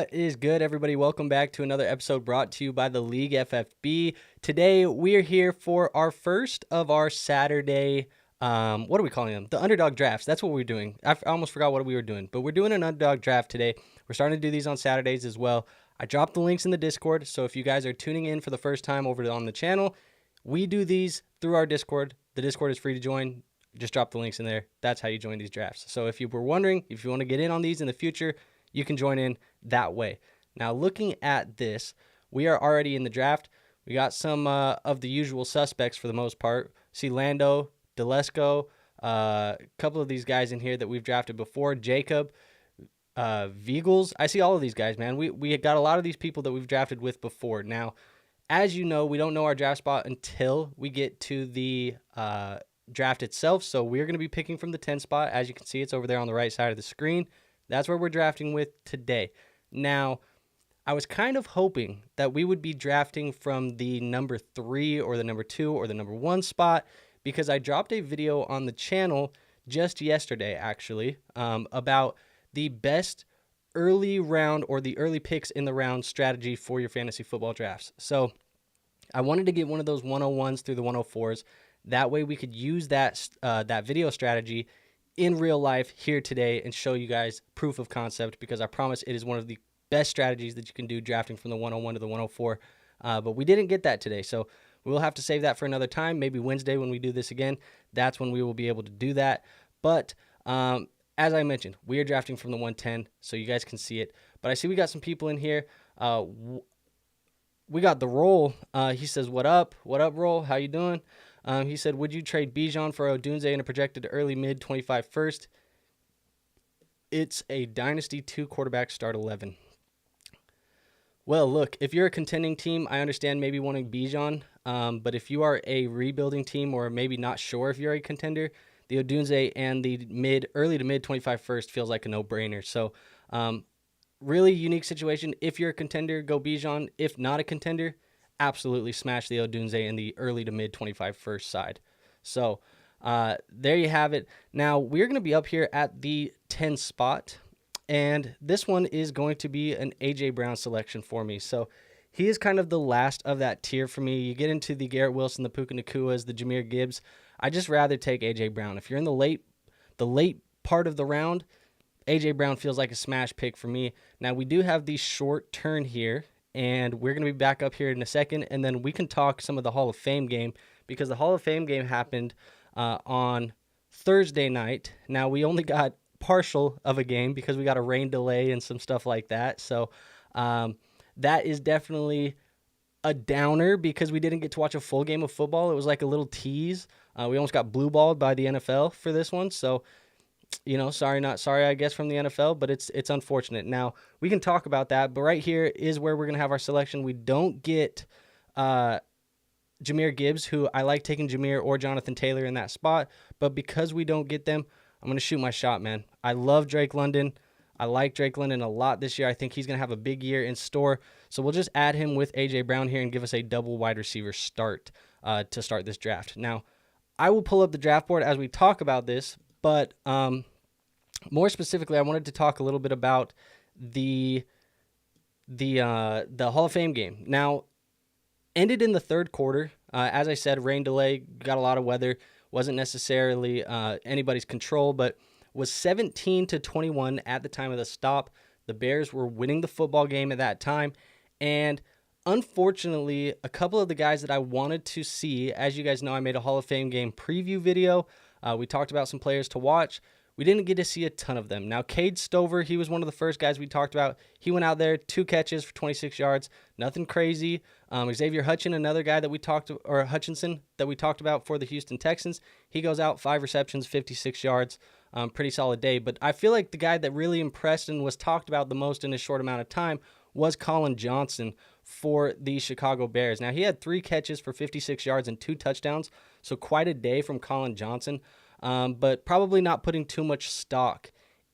What is good, everybody? Welcome back to another episode brought to you by the League FFB. Today, we are here for our first of our Saturday, what are we calling them? The underdog drafts. That's what we're doing. I almost forgot what we were doing, but we're doing an underdog draft today. We're starting to do these on Saturdays as well. I dropped the links in the Discord, so if you guys are tuning in for the first time over on the channel, we do these through our Discord. The Discord is free to join. Just drop the links in there. That's how you join these drafts. So if you were wondering, if you want to get in on these in the future, you can join in that way. Now, looking at this, we are already in the draft. We got some of the usual suspects for the most part. See Lando, Delesco, a couple of these guys in here that we've drafted before. Jacob, Vigels. I see all of these guys, man. We got a lot of these people that we've drafted with before. Now, as you know, we don't know our draft spot until we get to the draft itself. So we're going to be picking from the 10 spot. As you can see, it's over there on the right side of the screen. That's where we're drafting with today. Now, I was kind of hoping that we would be drafting from the number 3 or the number 2 or the number 1 spot, because I dropped a video on the channel just yesterday, actually, about the best early round or the early picks in the round strategy for your fantasy football drafts. So I wanted to get one of those 101s through the 104s. That way we could use that video strategy in real life here today and show you guys proof of concept, because I promise it is one of the best strategies that you can do drafting from the 101 to the 104. But we didn't get that today, so we'll have to save that for another time. Maybe Wednesday when we do this again, that's when we will be able to do that. But as I mentioned, we are drafting from the 110, so you guys can see it. But I see we got some people in here. We got the Roll. He says, what up? What up, Roll? How you doing? He said, would you trade Bijan for Odunze in a projected early mid-25 first? It's a Dynasty 2 quarterback start 11. Well, look, if you're a contending team, I understand maybe wanting Bijan. But if you are a rebuilding team or maybe not sure if you're a contender, the Odunze and the early to mid-25 first feels like a no-brainer. So really unique situation. If you're a contender, go Bijan. If not a contender, absolutely smash the Odunze in the early to mid-25 first side. So there you have it. Now, we're going to be up here at the 10 spot, and this one is going to be an A.J. Brown selection for me. So he is kind of the last of that tier for me. You get into the Garrett Wilson, the Puka Nakuas, the Jahmyr Gibbs. I just rather take A.J. Brown. If you're in the late part of the round, A.J. Brown feels like a smash pick for me. Now, we do have the short turn here, and we're going to be back up here in a second, and then we can talk some of the Hall of Fame game, because the Hall of Fame game happened on Thursday night. Now, we only got partial of a game because we got a rain delay and some stuff like that. So that is definitely a downer because we didn't get to watch a full game of football. It was like a little tease. We almost got blue balled by the NFL for this one. So, you know, sorry, not sorry, I guess, from the NFL, but it's unfortunate. Now, we can talk about that, but right here is where we're going to have our selection. We don't get Jahmyr Gibbs, who I like taking Jahmyr or Jonathan Taylor in that spot, but because we don't get them, I'm going to shoot my shot, man. I love Drake London. I like Drake London a lot this year. I think he's going to have a big year in store, so we'll just add him with A.J. Brown here and give us a double wide receiver start to start this draft. Now, I will pull up the draft board as we talk about this, but more specifically, I wanted to talk a little bit about the Hall of Fame game. Now, ended in the third quarter. As I said, rain delay, got a lot of weather. Wasn't necessarily anybody's control, but was 17-21 at the time of the stop. The Bears were winning the football game at that time, and unfortunately, a couple of the guys that I wanted to see, as you guys know, I made a Hall of Fame game preview video. We talked about some players to watch. We didn't get to see a ton of them. Now, Cade Stover, he was one of the first guys we talked about. He went out there, 2 catches for 26 yards. Nothing crazy. Xavier Hutchinson, another guy that we talked about for the Houston Texans. He goes out, 5 receptions, 56 yards. Pretty solid day. But I feel like the guy that really impressed and was talked about the most in a short amount of time was Colin Johnson for the Chicago Bears. Now, he had 3 catches for 56 yards and 2 touchdowns, so quite a day from Colin Johnson. But probably not putting too much stock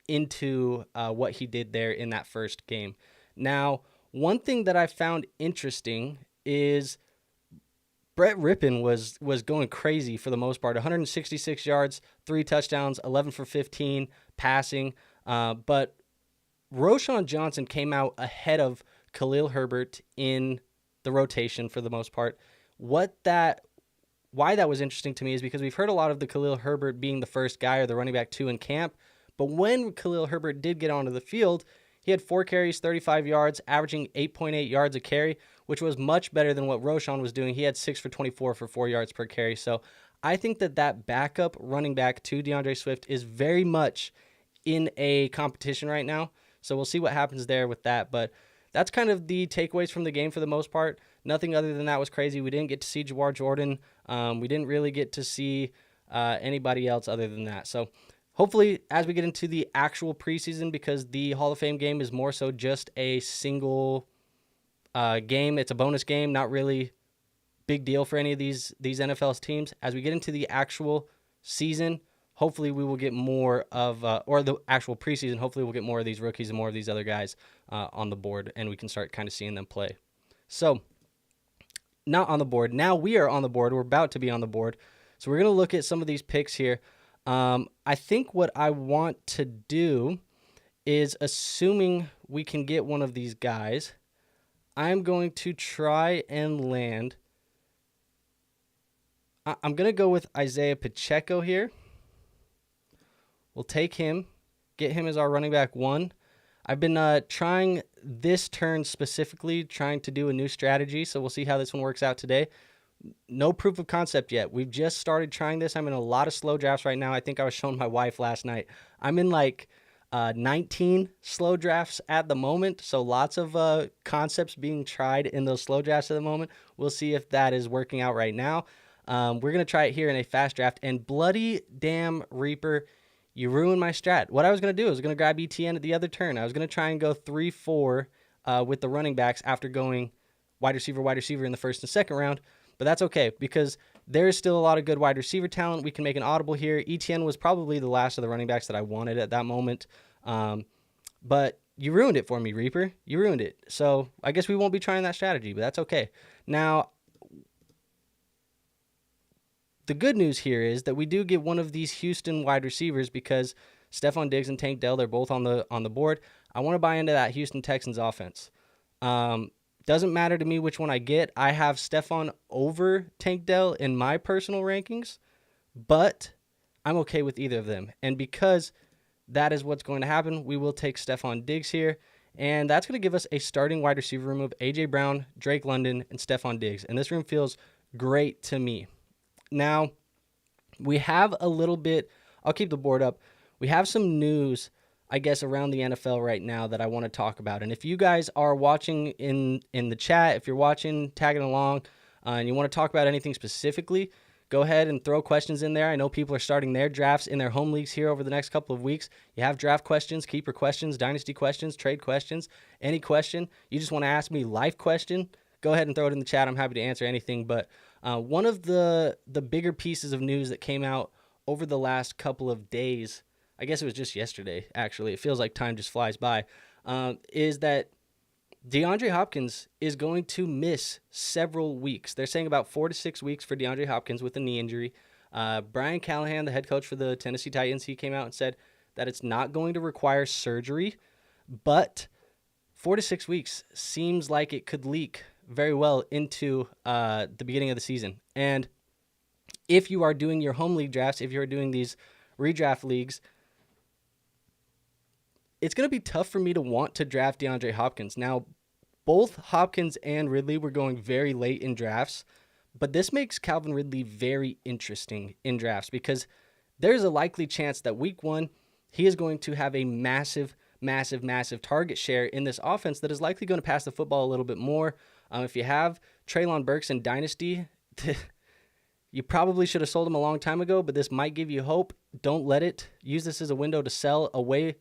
into what he did there in that first game. Now, one thing that I found interesting is Brett Rippon was going crazy for the most part. 166 yards, 3 touchdowns, 11 for 15 passing. But Roschon Johnson came out ahead of Khalil Herbert in the rotation for the most part. Why that was interesting to me is because we've heard a lot of the Khalil Herbert being the first guy or the running back 2 in camp. But when Khalil Herbert did get onto the field, he had 4 carries, 35 yards, averaging 8.8 yards a carry, which was much better than what Roschon was doing. He had 6 for 24 for 4 yards per carry. So I think that backup running back to DeAndre Swift is very much in a competition right now. So we'll see what happens there with that. But that's kind of the takeaways from the game for the most part. Nothing other than that was crazy. We didn't get to see Jawar Jordan. We didn't really get to see anybody else other than that. So hopefully as we get into the actual preseason, because the Hall of Fame game is more so just a single game. It's a bonus game, not really big deal for any of these NFL teams. As we get into the actual season, hopefully we will get more of, or the actual preseason, hopefully we'll get more of these rookies and more of these other guys on the board, and we can start kind of seeing them play. So, not on the board. Now we are on the board. We're about to be on the board. So we're going to look at some of these picks here. I think what I want to do is, assuming we can get one of these guys, I'm going to try and land. I'm going to go with Isaiah Pacheco here. We'll take him, get him as our running back 1. I've been trying this turn specifically, trying to do a new strategy, so we'll see how this one works out today. No proof of concept yet. We've just started trying this. I'm in a lot of slow drafts right now. I think I was showing my wife last night. I'm in like 19 slow drafts at the moment, so lots of concepts being tried in those slow drafts at the moment. We'll see if that is working out right now. We're going to try it here in a fast draft, and bloody damn Reaper, you ruined my strat. What I was going to do is going to grab ETN at the other turn. I was going to try and go 3-4 with the running backs after going wide receiver in the first and second round. But that's okay, because there is still a lot of good wide receiver talent. We can make an audible here. ETN was probably the last of the running backs that I wanted at that moment. But you ruined it for me, Reaper. You ruined it. So I guess we won't be trying that strategy, but that's okay. Now, the good news here is that we do get one of these Houston wide receivers, because Stephon Diggs and Tank Dell, they're both on the board. I want to buy into that Houston Texans offense. Doesn't matter to me which one I get. I have Stephon over Tank Dell in my personal rankings, but I'm okay with either of them. And because that is what's going to happen, we will take Stephon Diggs here, and that's going to give us a starting wide receiver room of A.J. Brown, Drake London, and Stephon Diggs. And this room feels great to me. Now, we have a little bit, I'll keep the board up. We have some news, I guess, around the NFL right now that I want to talk about. And if you guys are watching in the chat, if you're watching, tagging along, and you want to talk about anything specifically, go ahead and throw questions in there. I know people are starting their drafts in their home leagues here over the next couple of weeks. You have draft questions, keeper questions, dynasty questions, trade questions, any question. You just want to ask me life question, go ahead and throw it in the chat. I'm happy to answer anything. But one of the bigger pieces of news that came out over the last couple of days, I guess it was just yesterday, actually, it feels like time just flies by, is that DeAndre Hopkins is going to miss several weeks. They're saying about 4 to 6 weeks for DeAndre Hopkins with a knee injury. Brian Callahan, the head coach for the Tennessee Titans, he came out and said that it's not going to require surgery, but 4 to 6 weeks seems like it could leak very well into the beginning of the season. And if you are doing your home league drafts, if you're doing these redraft leagues, it's going to be tough for me to want to draft DeAndre Hopkins. Now, both Hopkins and Ridley were going very late in drafts, but this makes Calvin Ridley very interesting in drafts, because there's a likely chance that week 1, he is going to have a massive target share in this offense that is likely going to pass the football a little bit more. If you have Treylon Burks in Dynasty, you probably should have sold him a long time ago, but this might give you hope. Don't let it. Use this as a window to sell away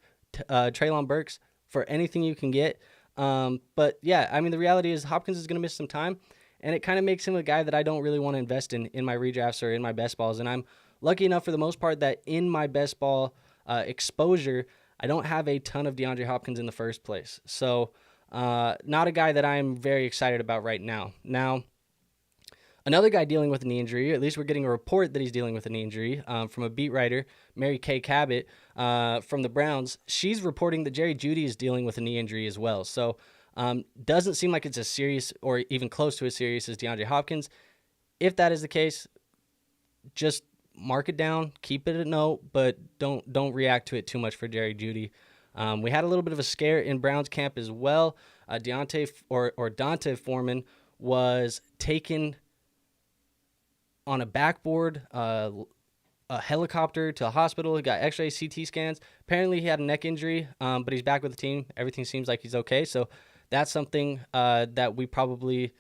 Treylon Burks for anything you can get. But yeah, I mean, the reality is Hopkins is going to miss some time, and it kind of makes him a guy that I don't really want to invest in my redrafts or in my best balls. And I'm lucky enough for the most part that in my best ball exposure, I don't have a ton of DeAndre Hopkins in the first place. So not a guy that I'm very excited about right now. Now, Another guy dealing with a knee injury, at least we're getting a report that he's dealing with a knee injury from a beat writer, Mary Kay Cabot from the Browns. She's reporting that Jerry Jeudy is dealing with a knee injury as well. So doesn't seem like it's as serious or even close to as serious as DeAndre Hopkins. If that is the case, just mark it down, keep it a note, but don't react to it too much for Jerry Jeudy. We had a little bit of a scare in Browns camp as well. Dante Foreman was taken on a backboard, a helicopter to a hospital. He got x-ray, CT scans. Apparently he had a neck injury, but he's back with the team. Everything seems like he's okay. So that's something that we probably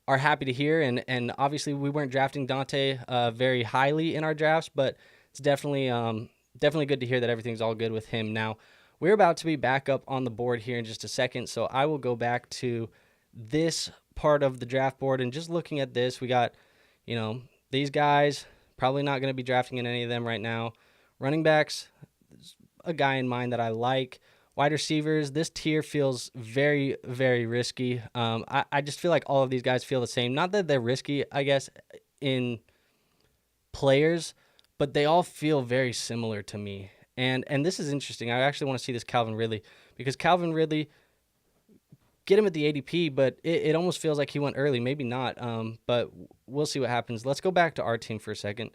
are happy to hear. And obviously we weren't drafting Dante very highly in our drafts, but it's definitely good to hear that everything's all good with him. Now, we're about to be back up on the board here in just a second, so I will go back to this part of the draft board. And just looking at this, we got, these guys, probably not going to be drafting in any of them right now. Running backs, a guy in mind that I like. Wide receivers, this tier feels very, very risky. I just feel like all of these guys feel the same. Not that they're risky, I guess, in players, but they all feel very similar to me. And this is interesting. I actually want to see this Calvin Ridley, because Calvin Ridley, get him at the ADP, but it almost feels like he went early. Maybe not, but we'll see what happens. Let's go back to our team for a second,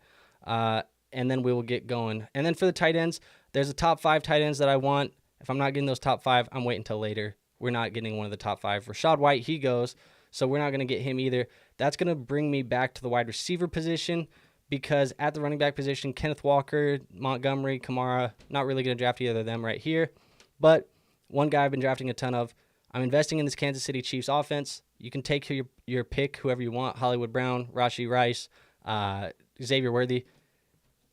and then we will get going. And then for the tight ends, there's a top 5 tight ends that I want. If I'm not getting those top 5, I'm waiting until later. We're not getting one of the top 5. Rachaad White, he goes, so we're not going to get him either. That's going to bring me back to the wide receiver position, because at the running back position, Kenneth Walker, Montgomery, Kamara, not really going to draft either of them right here. But one guy I've been drafting a ton of, I'm investing in this Kansas City Chiefs offense. You can take your pick, whoever you want, Hollywood Brown, Rashee Rice, Xavier Worthy.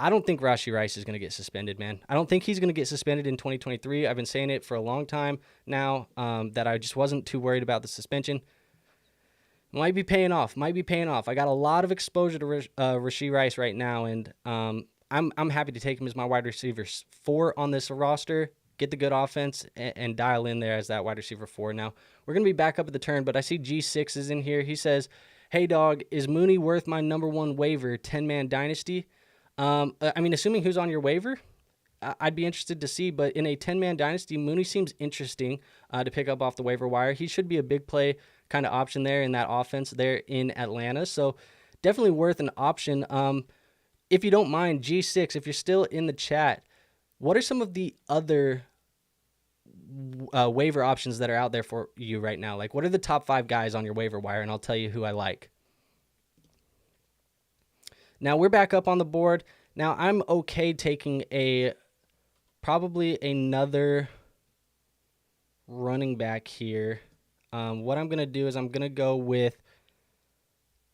I don't think Rashee Rice is going to get suspended, man. I don't think he's going to get suspended in 2023. I've been saying it for a long time now, that I just wasn't too worried about the suspension. Might be paying off. I got a lot of exposure to Rashee Rice right now, and I'm happy to take him as my wide receiver 4 on this roster. Get the good offense and dial in there as that wide receiver 4. Now, we're going to be back up at the turn, but I see G6 is in here. He says, hey, dog, is Mooney worth my number 1 waiver, 10-man dynasty? Assuming who's on your waiver, I'd be interested to see, but in a 10-man dynasty, Mooney seems interesting to pick up off the waiver wire. He should be a big play kind of option there in that offense there in Atlanta, so definitely worth an option. If you don't mind, G6, if you're still in the chat, what are some of the other waiver options that are out there for you right now? Like, what are the top 5 guys on your waiver wire, and I'll tell you who I like. Now, we're back up on the board. Now, I'm okay taking probably another running back here. What I'm going to do is I'm going to go with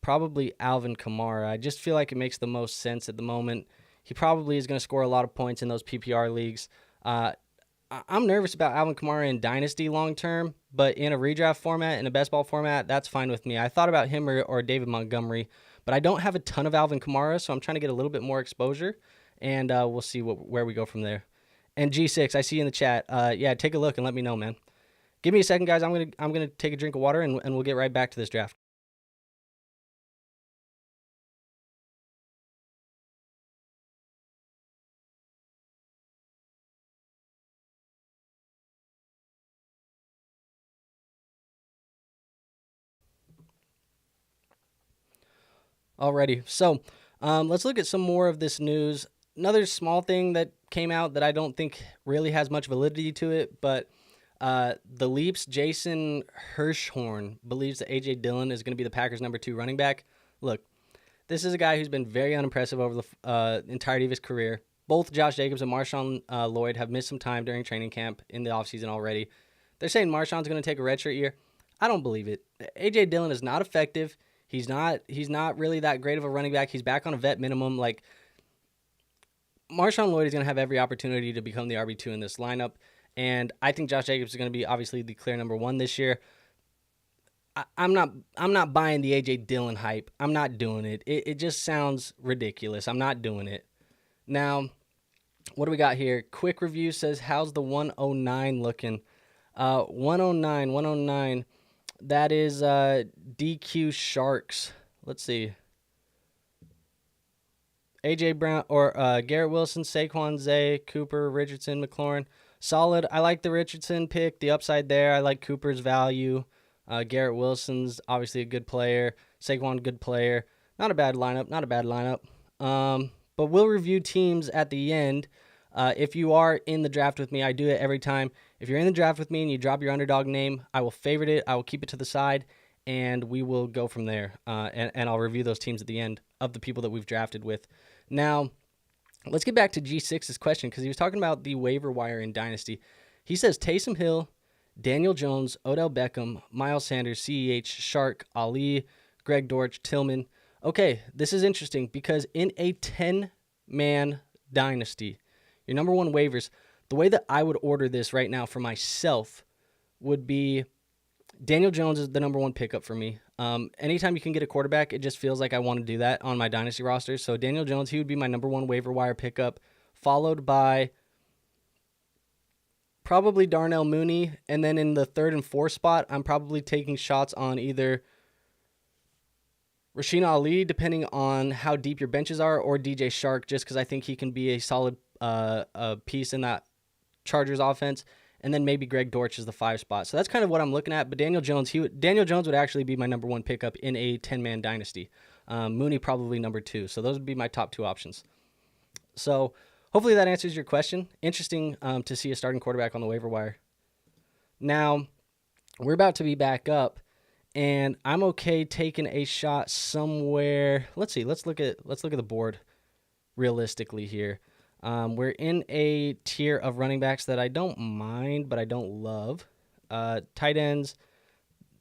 probably Alvin Kamara. I just feel like it makes the most sense at the moment. He probably is going to score a lot of points in those PPR leagues. I'm nervous about Alvin Kamara in Dynasty long term, but in a redraft format, in a best ball format, that's fine with me. I thought about him or David Montgomery, but I don't have a ton of Alvin Kamara, so I'm trying to get a little bit more exposure, and we'll see where we go from there. And G6, I see you in the chat. Yeah, take a look and let me know, man. Give me a second, guys. I'm gonna take a drink of water, and we'll get right back to this draft. Alrighty, so let's look at some more of this news. Another small thing that came out that I don't think really has much validity to it, but the Leap's Jason Hirschhorn believes that A.J. Dillon is going to be the Packers' number 2 running back. Look, this is a guy who's been very unimpressive over the entirety of his career. Both Josh Jacobs and Marshawn Lloyd have missed some time during training camp in the offseason already. They're saying Marshawn's going to take a redshirt year. I don't believe it. A.J. Dillon is not effective. He's not really that great of a running back. He's back on a vet minimum. Like, Marshawn Lloyd is going to have every opportunity to become the RB2 in this lineup, and I think Josh Jacobs is going to be obviously the clear number 1 this year. I'm not buying the A.J. Dillon hype. I'm not doing it. It just sounds ridiculous. I'm not doing it. Now, what do we got here? Quick review says, how's the 109 looking? 109. That is DQ Sharks. let's see. A.J. Brown or Garrett Wilson, Saquon, Zay, Cooper, Richardson, McLaurin. Solid. I like the Richardson pick, the upside there. I like Cooper's value. Garrett Wilson's obviously a good player. Saquon, good player. Not a bad lineup. But we'll review teams at the end. If you are in the draft with me, I do it every time. If you're in the draft with me and you drop your underdog name, I will favorite it. I will keep it to the side, and we will go from there. And I'll review those teams at the end of the people that we've drafted with. Now, let's get back to G6's question because he was talking about the waiver wire in Dynasty. He says Taysom Hill, Daniel Jones, Odell Beckham, Miles Sanders, CEH, Shark, Ali, Greg Dortch, Tillman. Okay, this is interesting because in a 10-man Dynasty, your number one waivers, the way that I would order this right now for myself would be Daniel Jones is the number one pickup for me. Anytime you can get a quarterback, it just feels like I want to do that on my Dynasty roster. So Daniel Jones, he would be my number one waiver wire pickup, followed by probably Darnell Mooney. And then in the 3rd and 4th spot, I'm probably taking shots on either Rasheen Ali, depending on how deep your benches are, or DJ Shark, just because I think he can be a solid piece in that Chargers offense. And then maybe Greg Dortch is the 5 spot. So that's kind of what I'm looking at. But Daniel Jones would actually be my number one pickup in a 10-man Dynasty. Mooney probably number 2. So those would be my top 2 options. So hopefully that answers your question. Interesting to see a starting quarterback on the waiver wire. Now, we're about to be back up, and I'm okay taking a shot somewhere. Let's see. Let's look at the board realistically here. We're in a tier of running backs that I don't mind, but I don't love. Tight ends,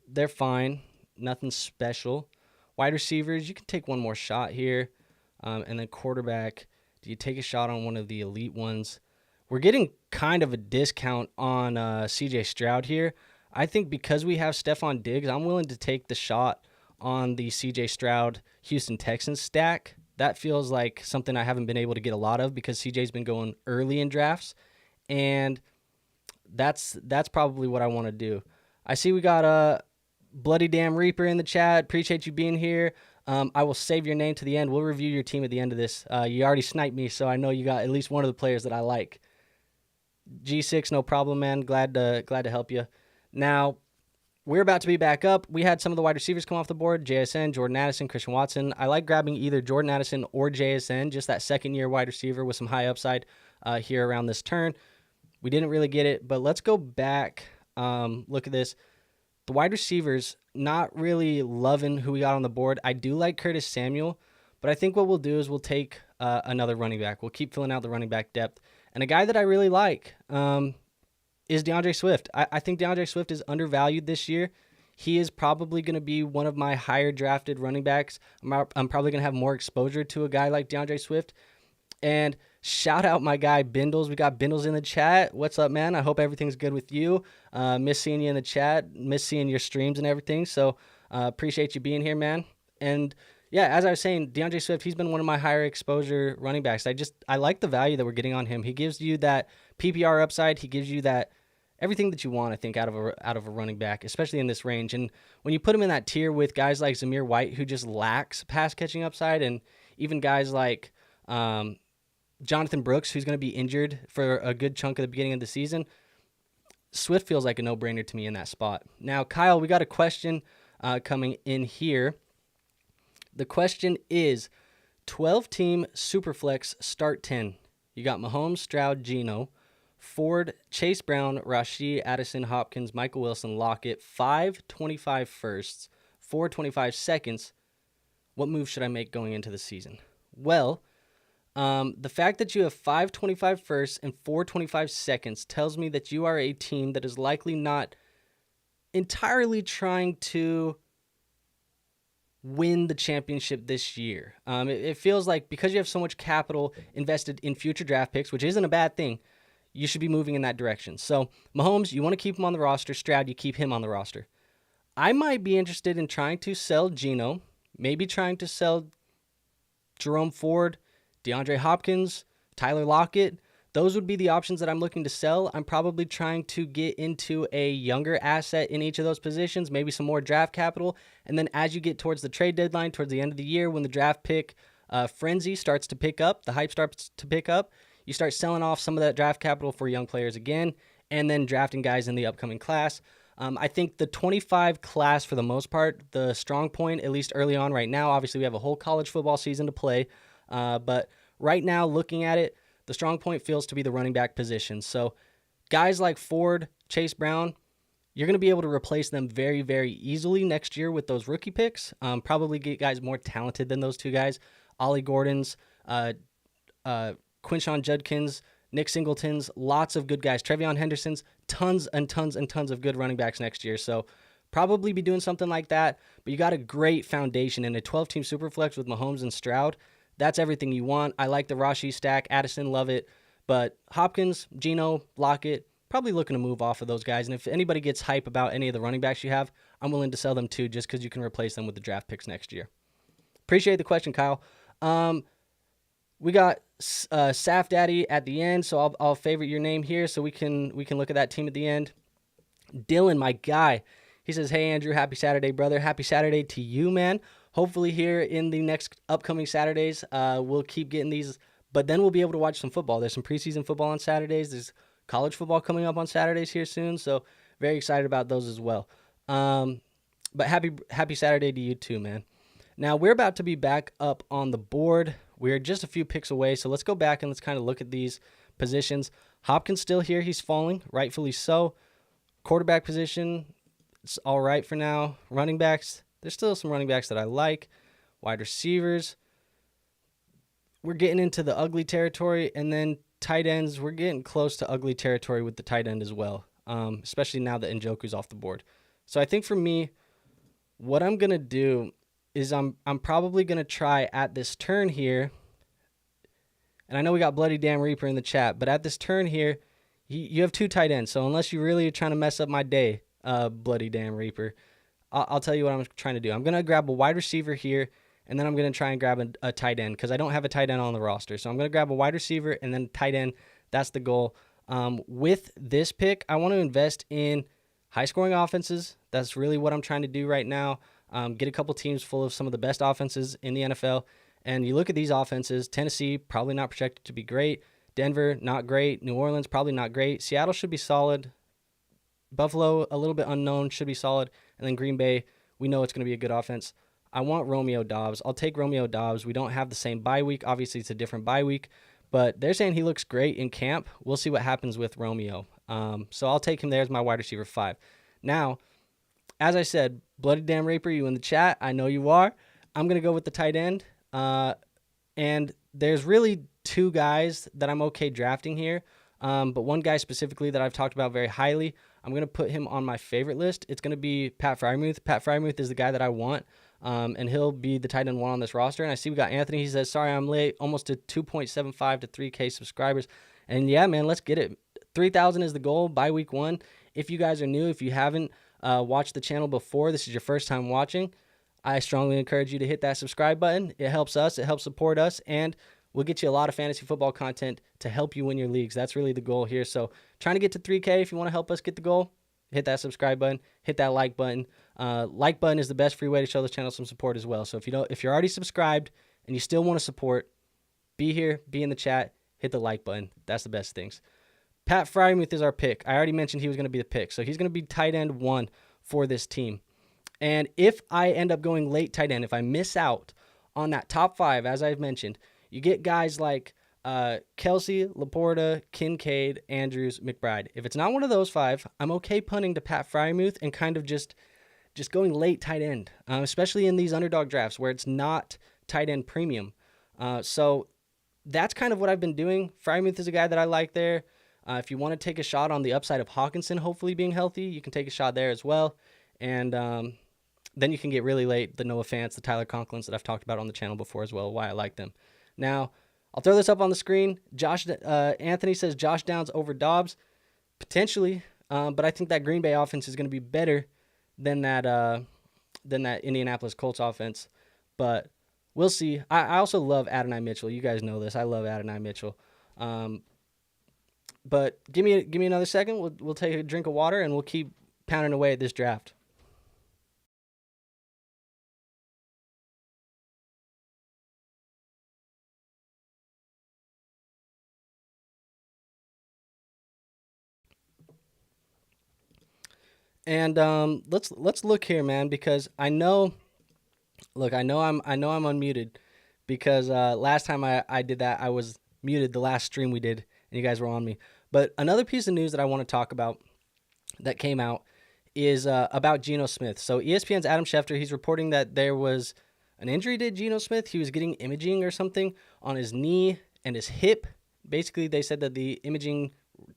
they're fine. Nothing special. Wide receivers, you can take one more shot here. And then quarterback, do you take a shot on one of the elite ones? We're getting kind of a discount on CJ Stroud here. I think because we have Stephon Diggs, I'm willing to take the shot on the CJ Stroud Houston Texans stack. That feels like something I haven't been able to get a lot of because CJ's been going early in drafts, and that's probably what I want to do. I see we got a Bloody Damn Reaper in the chat. Appreciate you being here. I will save your name to the end. We'll review your team at the end of this. You already sniped me, so I know you got at least one of the players that I like. G6, no problem, man. Glad to help you. Now, we're about to be back up. We had some of the wide receivers come off the board. JSN, Jordan Addison, Christian Watson. I like grabbing either Jordan Addison or JSN, just that second-year wide receiver with some high upside here around this turn. We didn't really get it, but let's go back. Look at this. The wide receivers, not really loving who we got on the board. I do like Curtis Samuel, but I think what we'll do is we'll take another running back. We'll keep filling out the running back depth. And a guy that I really like is DeAndre Swift. I think DeAndre Swift is undervalued this year. He is probably going to be one of my higher drafted running backs. I'm probably going to have more exposure to a guy like DeAndre Swift. And shout out my guy Bindles. We got Bindles in the chat. What's up, man? I hope everything's good with you. Miss seeing you in the chat. Miss seeing your streams and everything. So appreciate you being here, man. And yeah, as I was saying, DeAndre Swift, he's been one of my higher exposure running backs. I like the value that we're getting on him. He gives you that PPR upside. He gives you that everything that you want, I think, out of a running back, especially in this range. And when you put him in that tier with guys like Zamir White, who just lacks pass catching upside, and even guys like Jonathan Brooks, who's going to be injured for a good chunk of the beginning of the season, Swift feels like a no-brainer to me in that spot. Now, Kyle, we got a question coming in here. The question is 12-team Superflex start 10. You got Mahomes, Stroud, Geno, Ford, Chase Brown, Rashee, Addison, Hopkins, Michael Wilson, Lockett, 525 firsts, 425 seconds. What move should I make going into the season? Well, the fact that you have 525 firsts and 425 seconds tells me that you are a team that is likely not entirely trying to win the championship this year. It feels like because you have so much capital invested in future draft picks, which isn't a bad thing, you should be moving in that direction. So Mahomes, you want to keep him on the roster. Stroud, you keep him on the roster. I might be interested in trying to sell Geno, maybe trying to sell Jerome Ford, DeAndre Hopkins, Tyler Lockett. those would be the options that I'm looking to sell. I'm probably trying to get into a younger asset in each of those positions, maybe some more draft capital. And then as you get towards the trade deadline, towards the end of the year, when the draft pick frenzy starts to pick up, the hype starts to pick up, you start selling off some of that draft capital for young players again, and then drafting guys in the upcoming class. I think the 25 class, for the most part, the strong point, at least early on right now, obviously we have a whole college football season to play, but right now, looking at it, the strong point feels to be the running back position. So guys like Ford, Chase Brown, you're going to be able to replace them very, very easily next year with those rookie picks. Probably get guys more talented than those two guys. Ollie Gordon's, Quinshon Judkins, Nick Singleton's, lots of good guys. Trevion Henderson's, tons and tons and tons of good running backs next year. So probably be doing something like that. But you got a great foundation in a 12-team Superflex with Mahomes and Stroud. That's everything you want. I like the Rashi stack. Addison, love it. But Hopkins, Geno, Lockett, probably looking to move off of those guys. And if anybody gets hype about any of the running backs you have, I'm willing to sell them too, just because you can replace them with the draft picks next year. Appreciate the question, Kyle. We got Saf Daddy at the end, so I'll favorite your name here so we can look at that team at the end. Dylan, my guy, he says, "Hey Andrew, happy Saturday, brother. Happy Saturday to you, man. Hopefully here in the next upcoming Saturdays, we'll keep getting these, but then we'll be able to watch some football. There's some preseason football on Saturdays. There's college football coming up on Saturdays here soon, so very excited about those as well. But happy Saturday to you too, man. Now, we're about to be back up on the board. We're just a few picks away, so let's go back and let's kind of look at these positions. Hopkins still here. He's falling, rightfully so. Quarterback position, it's all right for now. Running backs, there's still some running backs that I like. Wide receivers, we're getting into the ugly territory. And then tight ends, we're getting close to ugly territory with the tight end as well, especially now that Njoku's off the board. So I think for me, what I'm going to do is I'm probably going to try at this turn here, and I know we got Bloody Damn Reaper in the chat, but at this turn here, you have two tight ends. So unless you really are trying to mess up my day, Bloody Damn Reaper, I'll tell you what I'm trying to do. I'm going to grab a wide receiver here, and then I'm going to try and grab a tight end because I don't have a tight end on the roster. So I'm going to grab a wide receiver and then tight end. That's the goal. With this pick, I want to invest in high-scoring offenses. That's really what I'm trying to do right now. Get a couple teams full of some of the best offenses in the NFL. And you look at these offenses, Tennessee, probably not projected to be great. Denver, not great. New Orleans, probably not great. Seattle should be solid. Buffalo, a little bit unknown, should be solid. And then Green Bay, we know it's going to be a good offense. I want Romeo Doubs. I'll take Romeo Doubs. We don't have the same bye week. Obviously, it's a different bye week. But they're saying he looks great in camp. We'll see what happens with Romeo. So I'll take him there as my wide receiver 5. Now, as I said, Bloody Damn Reaper, you in the chat. I know you are. I'm going to go with the tight end. And there's really two guys that I'm okay drafting here. But one guy specifically that I've talked about very highly, I'm going to put him on my favorite list. It's going to be Pat Freiermuth. Pat Freiermuth is the guy that I want. And he'll be the tight end 1 on this roster. And I see we got Anthony. He says, sorry, I'm late. Almost to 2.75 to 3K subscribers. And yeah, man, let's get it. 3,000 is the goal by week 1. If you guys are new, if you haven't watched the channel before, this is your first time watching, I strongly encourage you to hit that subscribe button. It helps us. It helps support us. And we'll get you a lot of fantasy football content to help you win your leagues. That's really the goal here. So trying to get to 3K. If you want to help us get the goal, hit that subscribe button, hit that like button. Like button is the best free way to show this channel some support as well. So if you're already subscribed and you still want to support, be here, be in the chat, hit the like button. That's the best things. Pat Freiermuth is our pick. I already mentioned he was going to be the pick. So he's going to be tight end 1 for this team. And if I end up going late tight end, if I miss out on that top 5, as I've mentioned, you get guys like Kelsey, Laporta, Kincaid, Andrews, McBride. If it's not one of those 5, I'm okay punting to Pat Freiermuth and kind of just going late tight end, especially in these underdog drafts where it's not tight end premium. So that's kind of what I've been doing. Freiermuth is a guy that I like there. If you want to take a shot on the upside of Hawkinson hopefully being healthy, you can take a shot there as well. And then you can get really late, the Noah Fants, the Tyler Conklins that I've talked about on the channel before as well, why I like them. Now, I'll throw this up on the screen. Anthony says Josh Downs over Dobbs. Potentially, but I think that Green Bay offense is going to be better than that Indianapolis Colts offense. But we'll see. I also love Adonai Mitchell. You guys know this. I love Adonai Mitchell. But give me another second. We'll take a drink of water and we'll keep pounding away at this draft. And let's look here, man, because I know I'm unmuted because last time I did that I was muted the last stream we did and you guys were on me. But another piece of news that I want to talk about that came out is about Geno Smith. So ESPN's Adam Schefter, he's reporting that there was an injury to Geno Smith. He was getting imaging or something on his knee and his hip. Basically, they said that the imaging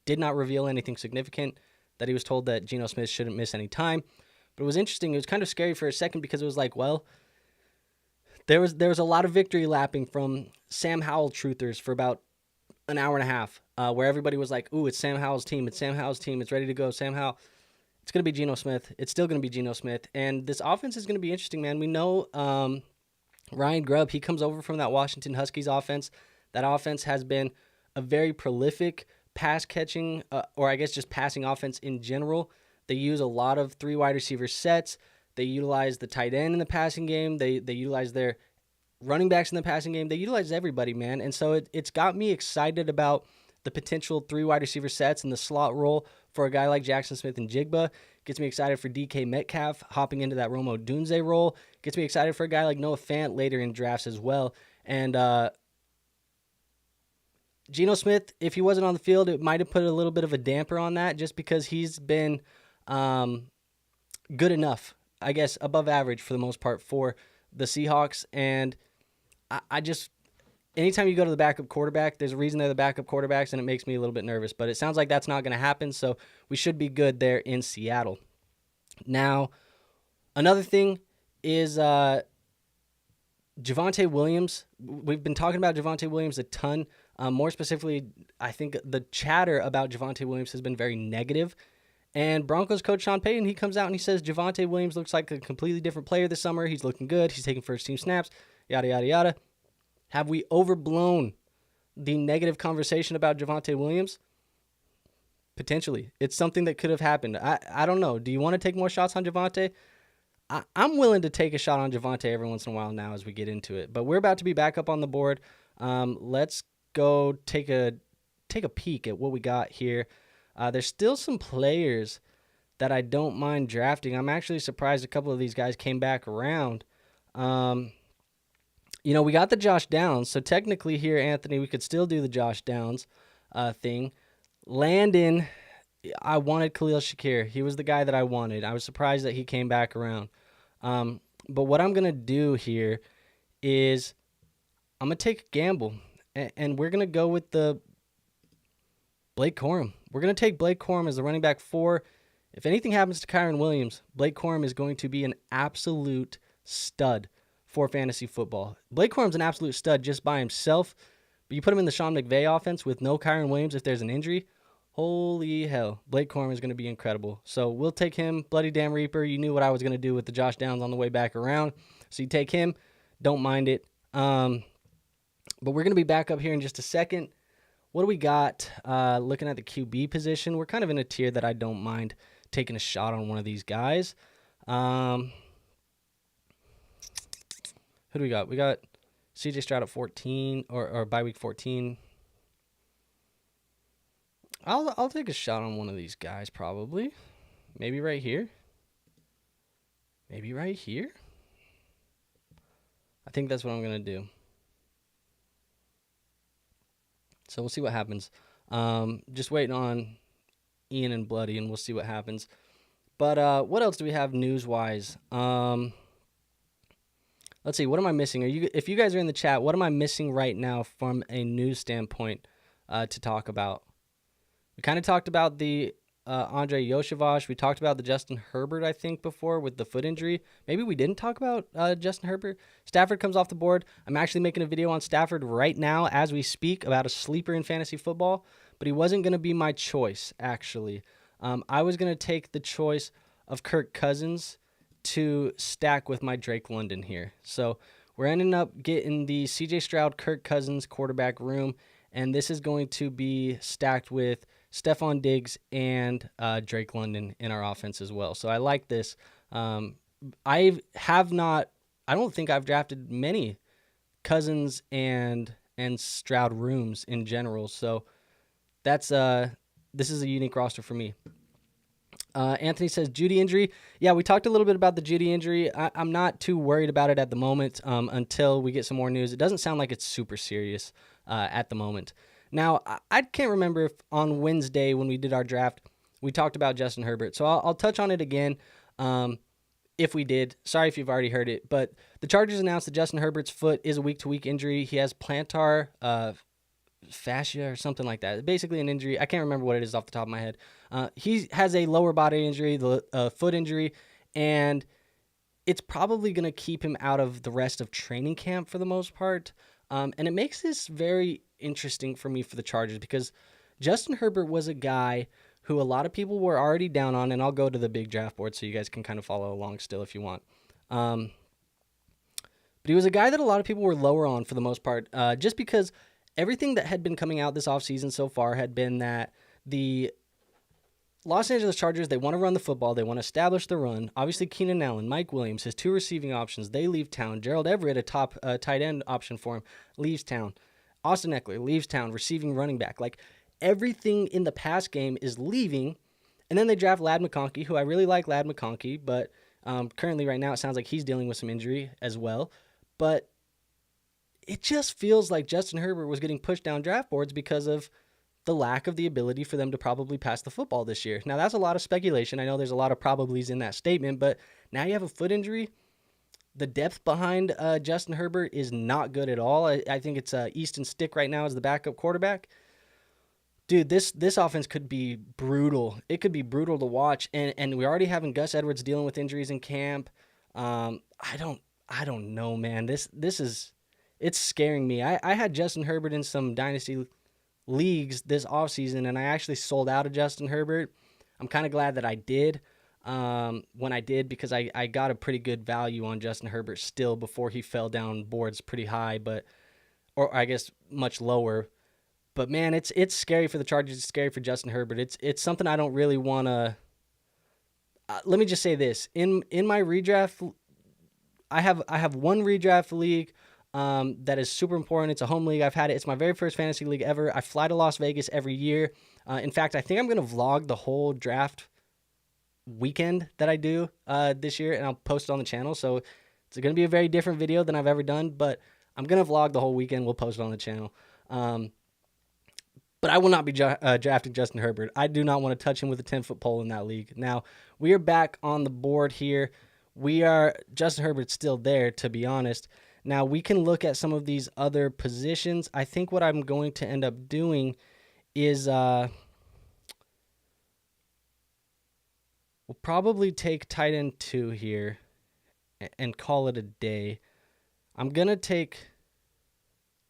did not reveal anything significant, that he was told that Geno Smith shouldn't miss any time. But it was interesting. It was kind of scary for a second because it was like, well, there was a lot of victory lapping from Sam Howell truthers for about an hour and a half, where everybody was like, ooh, it's Sam Howell's team. It's Sam Howell's team. It's ready to go. Sam Howell. It's going to be Geno Smith. It's still going to be Geno Smith. And this offense is going to be interesting, man. We know Ryan Grubb, he comes over from that Washington Huskies offense. That offense has been a very prolific pass catching, or I guess just passing offense in general. They use a lot of 3 wide receiver sets. They utilize the tight end in the passing game. They utilize their running backs in the passing game. They utilize everybody, man. And so it's got me excited about the potential 3 wide receiver sets and the slot role for a guy like Jackson Smith and Jigba. Gets me excited for DK Metcalf hopping into that Rome Odunze role. Gets me excited for a guy like Noah Fant later in drafts as well. And Geno Smith, if he wasn't on the field, it might have put a little bit of a damper on that just because he's been good enough, I guess, above average for the most part for the Seahawks. And I just, anytime you go to the backup quarterback, there's a reason they're the backup quarterbacks, and it makes me a little bit nervous. But it sounds like that's not going to happen, so we should be good there in Seattle. Now, another thing is Javonte Williams. We've been talking about Javonte Williams a ton. More specifically, I think the chatter about Javonte Williams has been very negative. And Broncos coach Sean Payton, he comes out and he says Javonte Williams looks like a completely different player this summer. He's looking good. He's taking first-team snaps, yada, yada, yada. Have we overblown the negative conversation about Javonte Williams? Potentially. It's something that could have happened. I don't know. Do you want to take more shots on Javonte? I'm willing to take a shot on Javonte every once in a while now as we get into it. But we're about to be back up on the board. Let's go take a peek at what we got here. There's still some players that I don't mind drafting. I'm actually surprised a couple of these guys came back around. We got the Josh Downs, so technically here, Anthony, we could still do the Josh Downs thing. Landon, I wanted Khalil Shakir. He was the guy that I wanted. I was surprised that he came back around. But what I'm going to do here is I'm going to take a gamble, and we're going to go with the Blake Corum. We're going to take Blake Corum as the running back 4. If anything happens to Kyren Williams, Blake Corum is going to be an absolute stud for fantasy football. Blake Corum's an absolute stud just by himself, but you put him in the Sean McVay offense with no Kyren Williams if there's an injury, holy hell, Blake Corum is going to be incredible. So we'll take him. Bloody damn Reaper, you knew what I was going to do with the Josh Downs on the way back around, so you take him. Don't mind it. But we're going to be back up here in just a second. What do we got? Looking at the QB position, we're kind of in a tier that I don't mind taking a shot on one of these guys. Who do we got? We got CJ Stroud at 14 or by week 14. I'll take a shot on one of these guys probably. Maybe right here. Maybe right here. I think that's what I'm going to do. So we'll see what happens. Just waiting on Ian and Bloody, and we'll see what happens. But what else do we have news-wise? Let's see. What am I missing? If you guys are in the chat, what am I missing right now from a news standpoint to talk about? We kind of talked about the Andre Yoshivach. We talked about the Justin Herbert, I think, before with the foot injury. Maybe we didn't talk about Justin Herbert. Stafford comes off the board. I'm actually making a video on Stafford right now as we speak about a sleeper in fantasy football, but he wasn't going to be my choice, actually. I was going to take the choice of Kirk Cousins to stack with my Drake London here. So we're ending up getting the CJ Stroud, Kirk Cousins quarterback room, and this is going to be stacked with Stephon Diggs, and Drake London in our offense as well. So I like this. I don't think I've drafted many Cousins and Stroud rooms in general. So that's this is a unique roster for me. Anthony says Judy injury. Yeah, we talked a little bit about the Judy injury. I'm not too worried about it at the moment until we get some more news. It doesn't sound like it's super serious at the moment. Now, I can't remember if on Wednesday when we did our draft, we talked about Justin Herbert. So I'll touch on it again if we did. Sorry if you've already heard it. But the Chargers announced that Justin Herbert's foot is a week-to-week injury. He has plantar fascia or something like that. Basically an injury. I can't remember what it is off the top of my head. He has a lower body injury, the foot injury, and it's probably going to keep him out of the rest of training camp for the most part. And it makes this very interesting for me for the Chargers because Justin Herbert was a guy who a lot of people were already down on, and I'll go to the big draft board so you guys can kind of follow along still if you want. But he was a guy that a lot of people were lower on for the most part, just because everything that had been coming out this offseason so far had been that the Los Angeles Chargers, they want to run the football. They want to establish the run. Obviously, Keenan Allen, Mike Williams, his two receiving options, they leave town. Gerald Everett, a top tight end option for him, leaves town. Austin Eckler leaves town, receiving running back. Like, everything in the pass game is leaving. And then they draft Ladd McConkey, who I really like Ladd McConkey, but currently right now it sounds like he's dealing with some injury as well. But it just feels like Justin Herbert was getting pushed down draft boards because of the lack of the ability for them to probably pass the football this year. Now, that's a lot of speculation. I know there's a lot of probablys in that statement, but now you have a foot injury. The depth behind Justin Herbert is not good at all. I think it's Easton Stick right now as the backup quarterback. Dude, this offense could be brutal. It could be brutal to watch, and we're already having Gus Edwards dealing with injuries in camp. I don't know, man. This is it's scaring me. I had Justin Herbert in some Dynasty leagues this offseason, and I actually sold out of Justin Herbert. I'm kind of glad that I did when I did because I got a pretty good value on Justin Herbert still before he fell down boards pretty high, or I guess much lower. But man, it's scary for the Chargers. It's scary for Justin Herbert. It's something I don't really want to. Let me just say this: in my redraft, I have one redraft league that is super important. It's a home league. I've had it. It's my very first fantasy league ever. I fly to Las Vegas every year. In fact, I think I'm going to vlog the whole draft weekend that I do this year, and I'll post it on the channel. So it's going to be a very different video than I've ever done, but I'm going to vlog the whole weekend. We'll post it on the channel. But I will not be drafting Justin Herbert. I do not want to touch him with a 10-foot pole in that league. Now, we are back on the board here. Justin Herbert's still there, to be honest. Now, we can look at some of these other positions. I think what I'm going to end up doing is we'll probably take tight end 2 here and call it a day. I'm going to take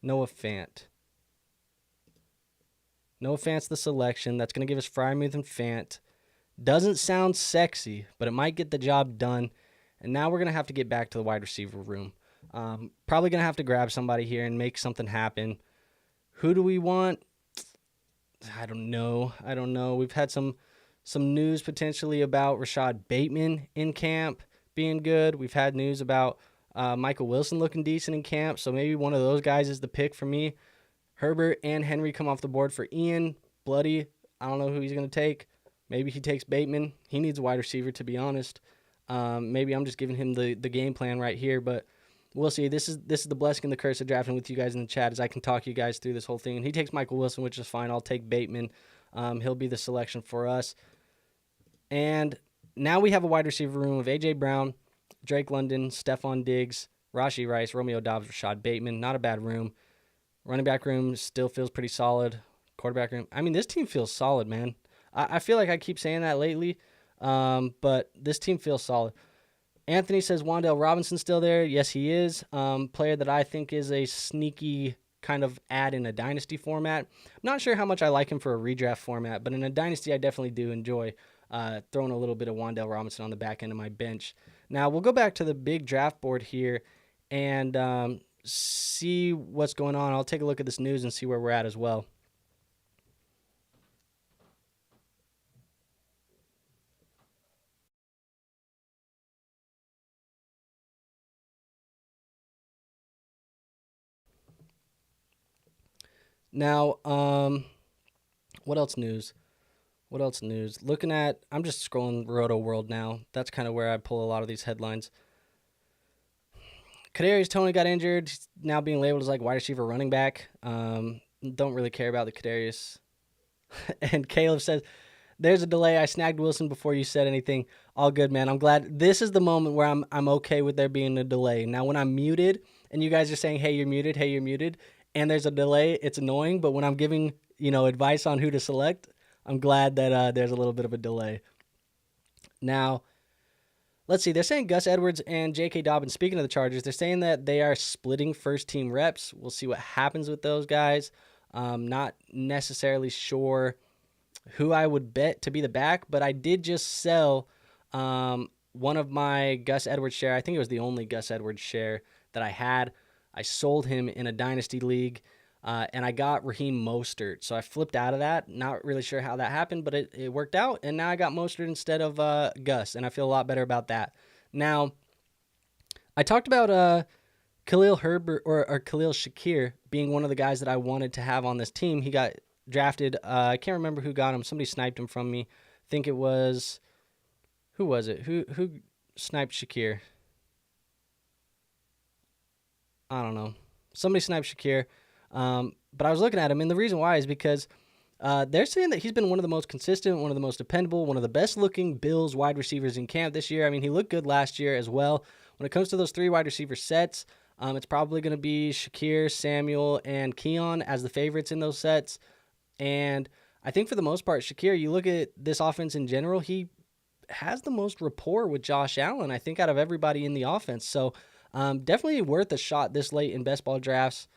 Noah Fant. Noah Fant's the selection. That's going to give us Freiermuth and Fant. Doesn't sound sexy, but it might get the job done. And now we're going to have to get back to the wide receiver room. Probably going to have to grab somebody here and make something happen. Who do we want? I don't know. We've had some news potentially about Rashad Bateman in camp being good. We've had news about Michael Wilson looking decent in camp, so maybe one of those guys is the pick for me. Herbert and Henry come off the board for Ian. Bloody, I don't know who he's going to take. Maybe he takes Bateman. He needs a wide receiver, to be honest. Maybe I'm just giving him the game plan right here, but we'll see. This is the blessing and the curse of drafting with you guys in the chat, as I can talk you guys through this whole thing. And he takes Michael Wilson, which is fine. I'll take Bateman. He'll be the selection for us. And now we have a wide receiver room of A.J. Brown, Drake London, Stephon Diggs, Rashee Rice, Romeo Doubs, Rashad Bateman. Not a bad room. Running back room still feels pretty solid. Quarterback room. I mean, this team feels solid, man. I feel like I keep saying that lately, but this team feels solid. Anthony says Wan'Dale Robinson's still there. Yes, he is. Player that I think is a sneaky kind of add in a Dynasty format. I'm not sure how much I like him for a redraft format, but in a Dynasty, I definitely do enjoy throwing a little bit of Wan'Dale Robinson on the back end of my bench. Now, we'll go back to the big draft board here and see what's going on. I'll take a look at this news and see where we're at as well. Now, what else news? What else news? Looking at, I'm just scrolling Roto World now. That's kind of where I pull a lot of these headlines. Kadarius Toney got injured. He's now being labeled as like wide receiver running back. Don't really care about the Kadarius. And Caleb says, there's a delay. I snagged Wilson before you said anything. All good, man. I'm glad. This is the moment where I'm okay with there being a delay. Now, when I'm muted and you guys are saying, hey, you're muted, and there's a delay, it's annoying. But when I'm giving, advice on who to select, I'm glad that there's a little bit of a delay. Now, let's see. They're saying Gus Edwards and J.K. Dobbins, speaking of the Chargers, they're saying that they are splitting first-team reps. We'll see what happens with those guys. Not necessarily sure who I would bet to be the back, but I did just sell one of my Gus Edwards share. I think it was the only Gus Edwards share that I had. I sold him in a Dynasty league, and I got Raheem Mostert. So I flipped out of that. Not really sure how that happened, but it worked out, and now I got Mostert instead of Gus, and I feel a lot better about that. Now, I talked about Khalil Herbert or Khalil Shakir being one of the guys that I wanted to have on this team. He got drafted. I can't remember who got him. Somebody sniped him from me. I think it was, who was it? Who sniped Shakir? I don't know. Somebody sniped Shakir. But I was looking at him, and the reason why is because they're saying that he's been one of the most consistent, one of the most dependable, one of the best-looking Bills wide receivers in camp this year. I mean, he looked good last year as well. When it comes to those three wide receiver sets, it's probably going to be Shakir, Samuel, and Keon as the favorites in those sets. And I think for the most part, Shakir, you look at this offense in general, he has the most rapport with Josh Allen, I think, out of everybody in the offense. So definitely worth a shot this late in best ball drafts.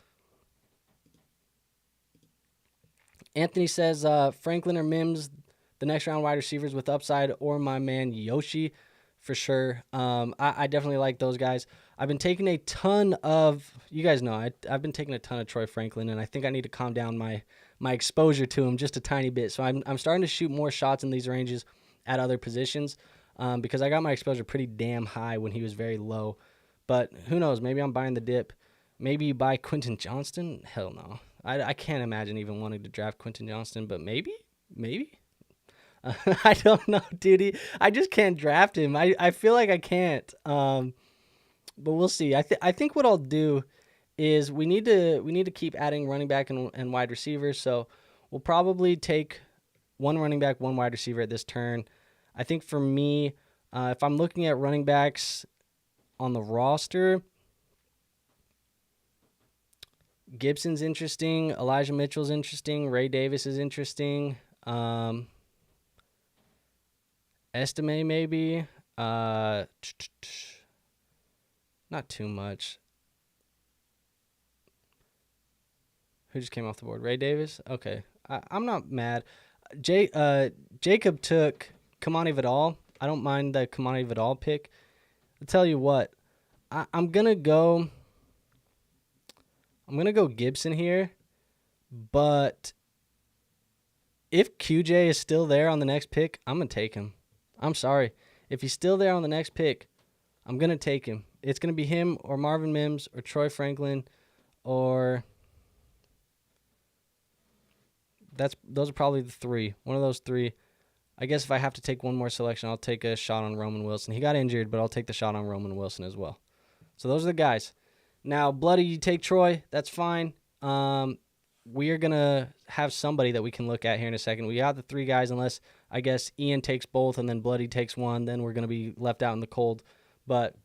Anthony says Franklin or Mims, the next round wide receivers with upside, or my man Yoshi for sure. I definitely like those guys. I've been taking a ton of, you guys know, I've been taking a ton of Troy Franklin, and I think I need to calm down my exposure to him just a tiny bit. So I'm starting to shoot more shots in these ranges at other positions because I got my exposure pretty damn high when he was very low. But who knows? Maybe I'm buying the dip. Maybe you buy Quentin Johnston? Hell no. I can't imagine even wanting to draft Quentin Johnston, but maybe. I don't know, dude. I just can't draft him. I feel like I can't. But we'll see. I think what I'll do is we need to keep adding running back and wide receivers. So we'll probably take one running back, one wide receiver at this turn. I think for me, if I'm looking at running backs on the roster, Gibson's interesting. Elijah Mitchell's interesting. Ray Davis is interesting. Estime maybe. Not too much. Who just came off the board? Ray Davis? Okay. I'm not mad. Jacob took Kamani Vidal. I don't mind the Kamani Vidal pick. I'll tell you what. I'm going to go Gibson here. But if QJ is still there on the next pick, I'm going to take him. I'm sorry. If he's still there on the next pick, I'm going to take him. It's going to be him or Marvin Mims or Troy Franklin or... Those are probably the three. One of those three. I guess if I have to take one more selection, I'll take a shot on Roman Wilson. He got injured, but I'll take the shot on Roman Wilson as well. So those are the guys. Now, Bloody, you take Troy. That's fine. We are going to have somebody that we can look at here in a second. We got the three guys, unless, I guess, Ian takes both and then Bloody takes one. Then we're going to be left out in the cold. But,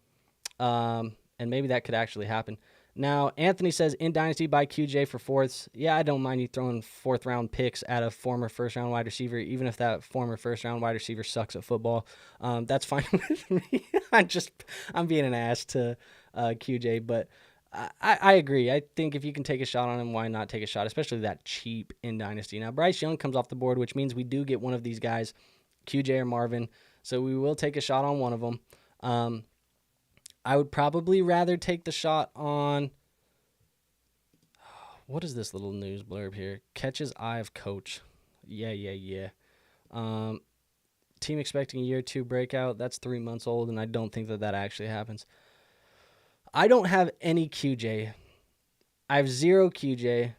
and maybe that could actually happen. Now, Anthony says, in Dynasty, buy QJ for fourths. Yeah, I don't mind you throwing fourth-round picks at a former first-round wide receiver, even if that former first-round wide receiver sucks at football. That's fine with me. I'm being an ass to QJ, but I agree. I think if you can take a shot on him, why not take a shot, especially that cheap in Dynasty. Now, Bryce Young comes off the board, which means we do get one of these guys, QJ or Marvin, so we will take a shot on one of them. I would probably rather take the shot on, what is this little news blurb here? Catches eye of coach. Yeah. Team expecting a year 2 breakout. That's 3 months old, and I don't think that actually happens. I don't have any QJ. I have 0 QJ.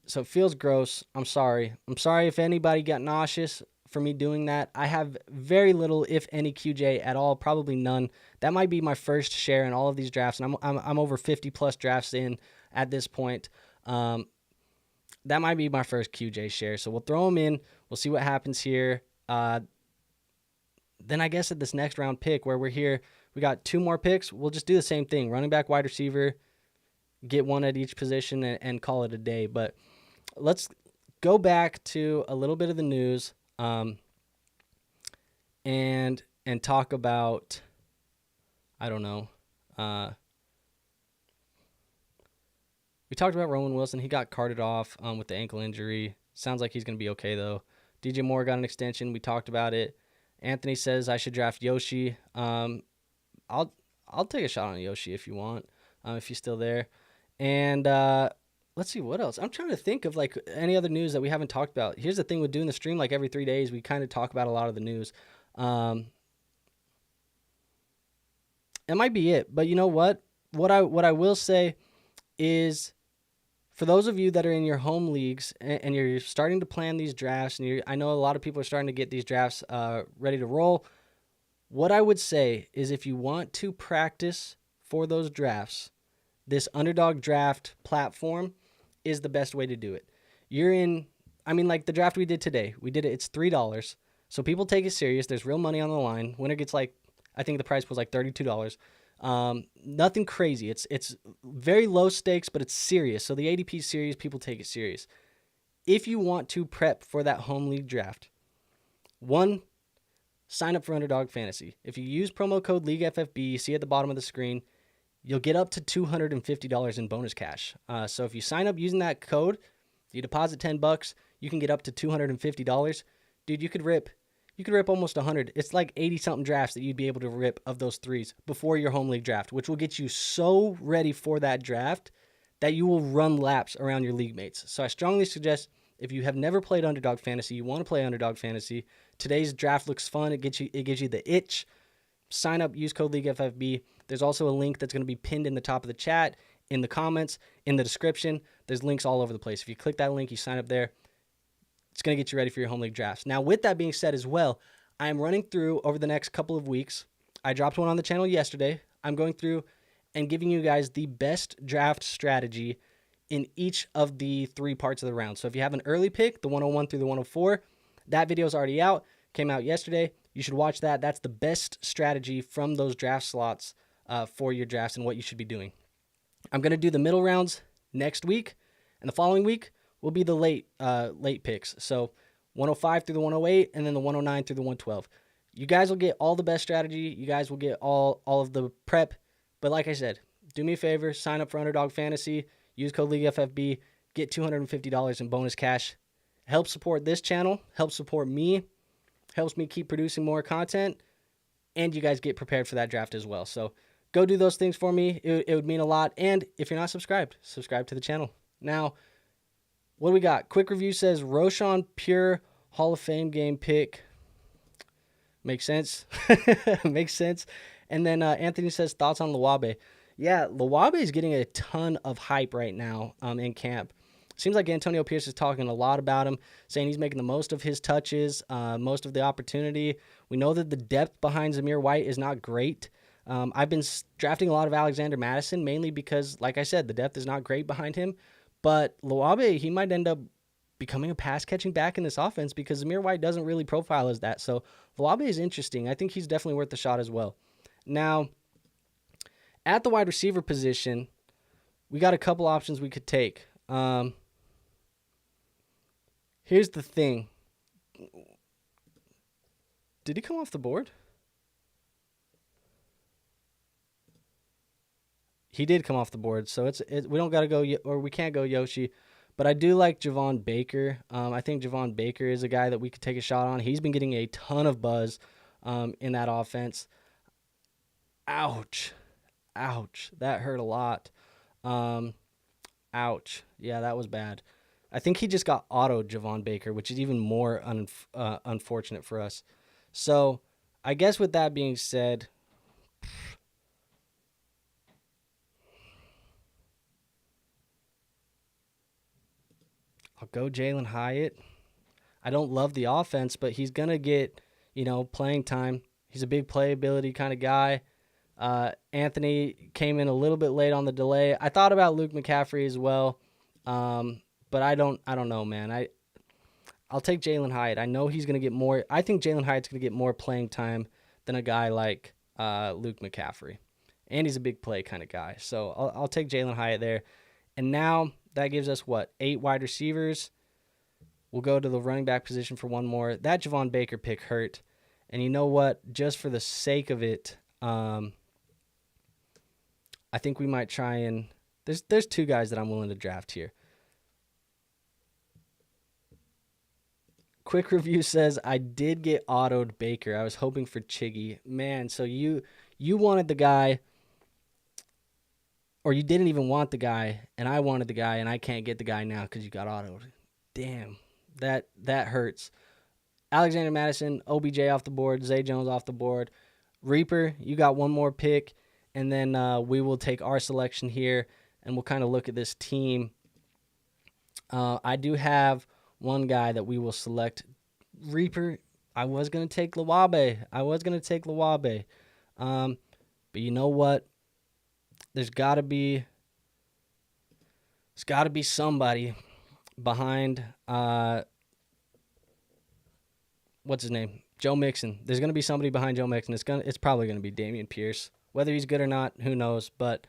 So it feels gross. I'm sorry. I'm sorry if anybody got nauseous for me doing that. I have very little, if any, QJ at all. Probably none. That might be my first share in all of these drafts, and I'm over 50 plus drafts in at this point. That might be my first QJ share. So we'll throw them in. We'll see what happens here. Then I guess at this next round pick where we're here, we got 2 more picks. We'll just do the same thing: running back, wide receiver, get one at each position, and call it a day. But let's go back to a little bit of the news, and talk about, I don't know. We talked about Roman Wilson. He got carted off with the ankle injury. Sounds like he's going to be okay though. DJ Moore got an extension. We talked about it. Anthony says I should draft Yoshi. I'll take a shot on Yoshi if you want, if he's still there. And let's see what else. I'm trying to think of like any other news that we haven't talked about. Here's the thing with doing the stream, like every 3 days, we kind of talk about a lot of the news. It might be it, but you know what? What I will say is, for those of you that are in your home leagues and you're starting to plan these drafts, and I know a lot of people are starting to get these drafts ready to roll. What I would say is, if you want to practice for those drafts, this underdog draft platform is the best way to do it. Like the draft we did today, it's $3. So people take it serious. There's real money on the line. Winner gets I think the price was like $32. Nothing crazy. It's very low stakes, but it's serious. So the ADP is serious. People take it serious. If you want to prep for that home league draft, 1, sign up for Underdog Fantasy. If you use promo code League FFB, you see at the bottom of the screen, you'll get up to $250 in bonus cash. So if you sign up using that code, you deposit $10, you can get up to $250. Dude, you could rip almost 100. It's like 80 something drafts that you'd be able to rip of those threes before your home league draft, which will get you so ready for that draft that you will run laps around your league mates. So I strongly suggest, if you have never played Underdog Fantasy, you want to play Underdog Fantasy, today's draft looks fun. It gives you the itch. Sign up, use code League FFB. There's also a link that's going to be pinned in the top of the chat, in the comments, in the description. There's links all over the place. If you click that link, you sign up there. It's going to get you ready for your home league drafts. Now, with that being said as well, I'm running through over the next couple of weeks. I dropped one on the channel yesterday. I'm going through and giving you guys the best draft strategy in each of the 3 parts of the round. So if you have an early pick, the 101 through the 104, that video is already out. Came out yesterday. You should watch that. That's the best strategy from those draft slots for your drafts and what you should be doing. I'm going to do the middle rounds next week, and the following week will be the late picks. So 105 through the 108, and then the 109 through the 112. You guys will get all the best strategy. You guys will get all of the prep. But like I said, do me a favor, sign up for Underdog Fantasy, use code LeagueFFB, get $250 in bonus cash. Help support this channel, help support me, helps me keep producing more content, and you guys get prepared for that draft as well. So go do those things for me. It would mean a lot. And if you're not subscribed, subscribe to the channel. Now, what do we got? Quick review says Roshan Pure Hall of Fame game pick. Makes sense. Makes sense. And then Anthony says thoughts on Lawabe. Yeah, Lawabe is getting a ton of hype right now in camp. Seems like Antonio Pierce is talking a lot about him, saying he's making the most of his touches, most of the opportunity. We know that the depth behind Zamir White is not great. I've been drafting a lot of Alexander Madison, mainly because, like I said, the depth is not great behind him. But Lawabe, he might end up becoming a pass-catching back in this offense because Zamir White doesn't really profile as that. So Lawabe is interesting. I think he's definitely worth the shot as well. Now, at the wide receiver position, we got a couple options we could take. Here's the thing. Did he come off the board? He did come off the board, so we don't gotta go, or we can't go Yoshi, but I do like Javon Baker. I think Javon Baker is a guy that we could take a shot on. He's been getting a ton of buzz in that offense. Ouch, that hurt a lot. Ouch, yeah, that was bad. I think he just got autoed Javon Baker, which is even more unfortunate for us. So I guess with that being said, go Jalen Hyatt. I don't love the offense, but he's going to get, playing time. He's a big playability kind of guy. Anthony came in a little bit late on the delay. I thought about Luke McCaffrey as well, but I don't know, man. I'll take Jalen Hyatt. I know he's going to get more. I think Jalen Hyatt's going to get more playing time than a guy like Luke McCaffrey. And he's a big play kind of guy. So I'll take Jalen Hyatt there. And now that gives us, 8 wide receivers. We'll go to the running back position for one more. That Javon Baker pick hurt. And you know what? Just for the sake of it, I think we might try and there's 2 guys that I'm willing to draft here. Quick review says, I did get autoed Baker. I was hoping for Chiggy. Man, so you wanted the guy, or you didn't even want the guy, and I wanted the guy, and I can't get the guy now because you got autoed. Damn, that hurts. Alexander Madison, OBJ off the board, Zay Jones off the board. Reaper, you got one more pick, and then we will take our selection here, and we'll kind of look at this team. I do have one guy that we will select. Reaper, I was going to take Lawabe. But you know what? There's got to be somebody behind what's his name? Joe Mixon. There's going to be somebody behind Joe Mixon. It's probably going to be Dameon Pierce. Whether he's good or not, who knows, but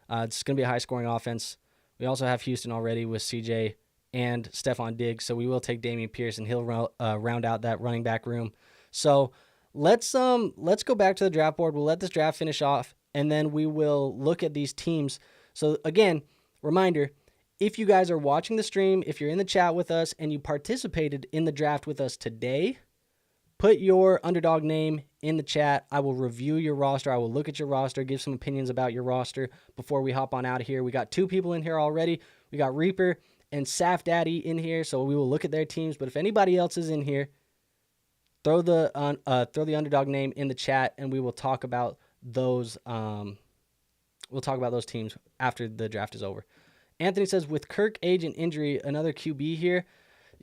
it's going to be a high-scoring offense. We also have Houston already with CJ and Stephon Diggs, so we will take Dameon Pierce, and he'll round out that running back room. So let's go back to the draft board. We'll let this draft finish off, and then we will look at these teams. So again, reminder, if you guys are watching the stream, if you're in the chat with us, and you participated in the draft with us today, put your underdog name in the chat. I will review your roster. I will look at your roster, give some opinions about your roster before we hop on out of here. We got 2 people in here already. We got Reaper and Saf Daddy in here, so we will look at their teams. But if anybody else is in here, throw the underdog name in the chat, and we will talk about those. We'll talk about those teams after the draft is over. Anthony says, with Kirk, age, and injury, another QB here.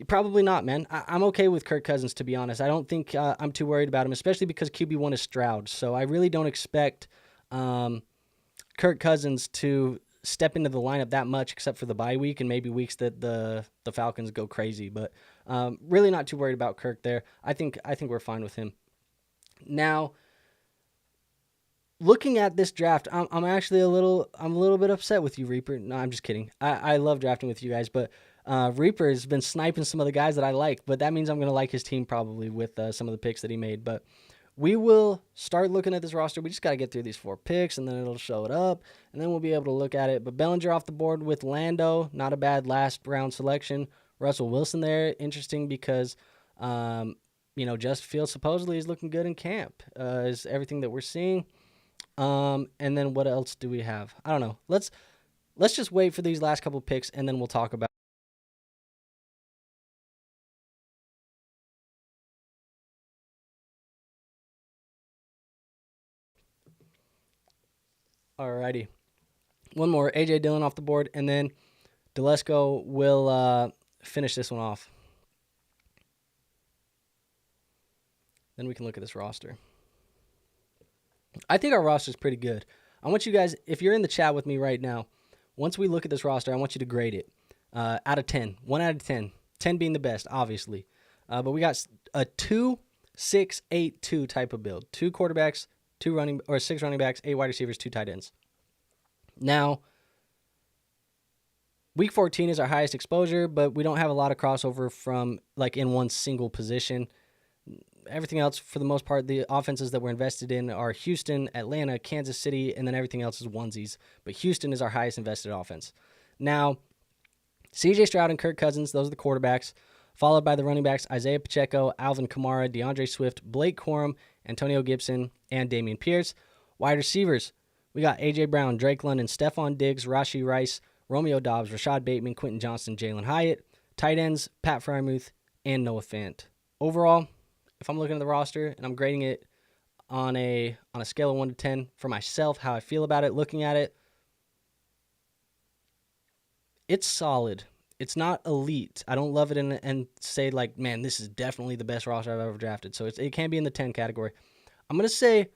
Probably not, man. I'm okay with Kirk Cousins, to be honest. I don't think I'm too worried about him, especially because QB1 is Stroud. So I really don't expect Kirk Cousins to step into the lineup that much, except for the bye week and maybe weeks that the Falcons go crazy. But really not too worried about Kirk there. I think we're fine with him. Now, looking at this draft, I'm actually a little bit upset with you, Reaper. No, I'm just kidding. I love drafting with you guys, but Reaper has been sniping some of the guys that I like, but that means I'm going to like his team probably with some of the picks that he made. But we will start looking at this roster. We just got to get through these 4 picks, and then it'll show it up, and then we'll be able to look at it. But Bellinger off the board with Lando, not a bad last round selection. Russell Wilson there, interesting because, Justin Fields supposedly is looking good in camp, is everything that we're seeing. And then what else do we have? I don't know. Let's just wait for these last couple picks, and then we'll talk about. Alrighty. One more. A.J. Dillon off the board, and then Delesko will finish this one off. Then we can look at this roster. I think our roster is pretty good. I want you guys, if you're in the chat with me right now, once we look at this roster, I want you to grade it out of 10. 1 out of 10. 10 being the best, obviously. But we got a 2-6-8-2 type of build. 2 quarterbacks, 6 running backs, 8 wide receivers, 2 tight ends. Now, week 14 is our highest exposure, but we don't have a lot of crossover from in one single position. Everything else, for the most part, the offenses that we're invested in are Houston, Atlanta, Kansas City, and then everything else is onesies. But Houston is our highest invested offense. Now, C.J. Stroud and Kirk Cousins, those are the quarterbacks, followed by the running backs Isaiah Pacheco, Alvin Kamara, DeAndre Swift, Blake Corum, Antonio Gibson, and Dameon Pierce. Wide receivers, we got A.J. Brown, Drake London, Stephon Diggs, Rashee Rice, Romeo Doubs, Rashad Bateman, Quentin Johnston, Jalen Hyatt. Tight ends, Pat Freiermuth, and Noah Fant. Overall, if I'm looking at the roster and I'm grading it on a scale of 1 to 10 for myself, how I feel about it, looking at it, it's solid. It's not elite. I don't love it and say like, man, this is definitely the best roster I've ever drafted. So it can be in the 10 category. I'm going to say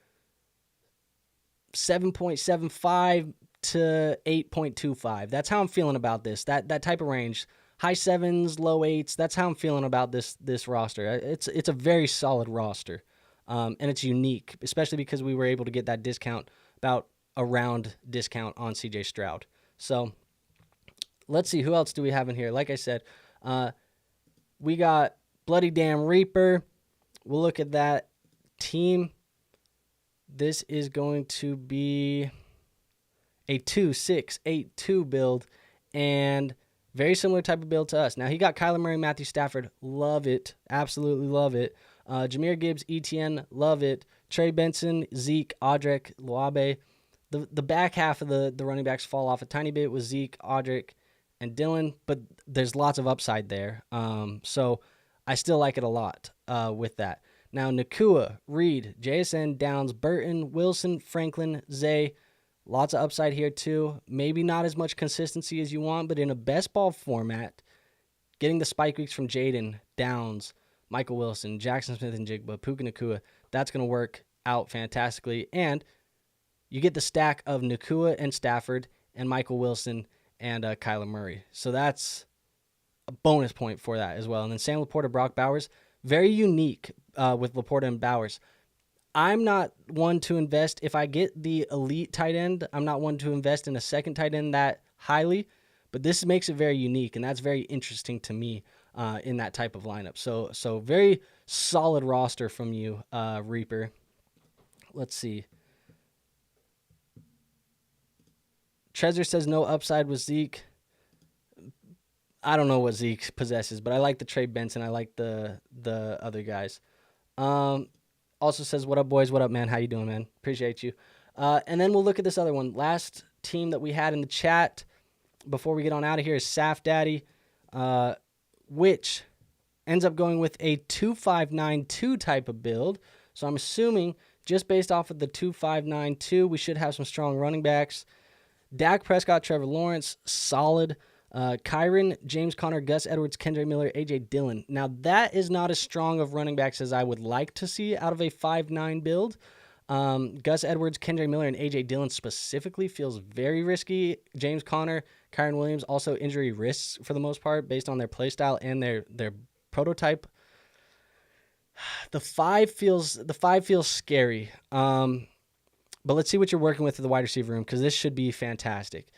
7.75 to 8.25. That's how I'm feeling about this. That type of range. High 7s, low 8s. That's how I'm feeling about this roster. It's a very solid roster. And it's unique, especially because we were able to get that discount, about a round discount on CJ Stroud. So let's see, who else do we have in here? Like I said, we got Bloody Damn Reaper. We'll look at that team. This is going to be a 2-6-8-2 build, and very similar type of build to us. Now, he got Kyler Murray, Matthew Stafford. Love it. Absolutely love it. Jahmyr Gibbs, ETN. Love it. Trey Benson, Zeke, Audric, Luabe. The back half of the running backs fall off a tiny bit with Zeke, Audric, and Dylan, but there's lots of upside there. So I still like it a lot with that. Now, Nakua, Reed, JSN, Downs, Burton, Wilson, Franklin, Zay. Lots of upside here too. Maybe not as much consistency as you want, but in a best ball format, getting the spike weeks from Jaden, Downs, Michael Wilson, Jackson Smith and Jigba, Puka Nakua, that's going to work out fantastically. And you get the stack of Nakua and Stafford and Michael Wilson and Kyler Murray. So that's a bonus point for that as well. And then Sam Laporta, Brock Bowers, very unique with Laporta and Bowers. I'm not one to invest. If I get the elite tight end, I'm not one to invest in a second tight end that highly. But this makes it very unique, and that's very interesting to me in that type of lineup. So very solid roster from you, Reaper. Let's see. Trezor says no upside with Zeke. I don't know what Zeke possesses, but I like the Trey Benson. I like the other guys. Also says, what up, boys? What up, man? How you doing, man? Appreciate you. And then we'll look at this other one. Last team that we had in the chat before we get on out of here is Saf Daddy, which ends up going with a 2-5-9-2 type of build. So I'm assuming just based off of the 2-5-9-2, we should have some strong running backs. Dak Prescott, Trevor Lawrence, solid. Kyron, James Conner, Gus Edwards, Kendrick Miller, A.J. Dillon. Now, that is not as strong of running backs as I would like to see out of a 5-9 build. Gus Edwards, Kendrick Miller, and A.J. Dillon specifically feels very risky. James Conner, Kyron Williams, also injury risks for the most part based on their play style and their prototype. The five feels scary. But let's see what you're working with in the wide receiver room, because this should be fantastic.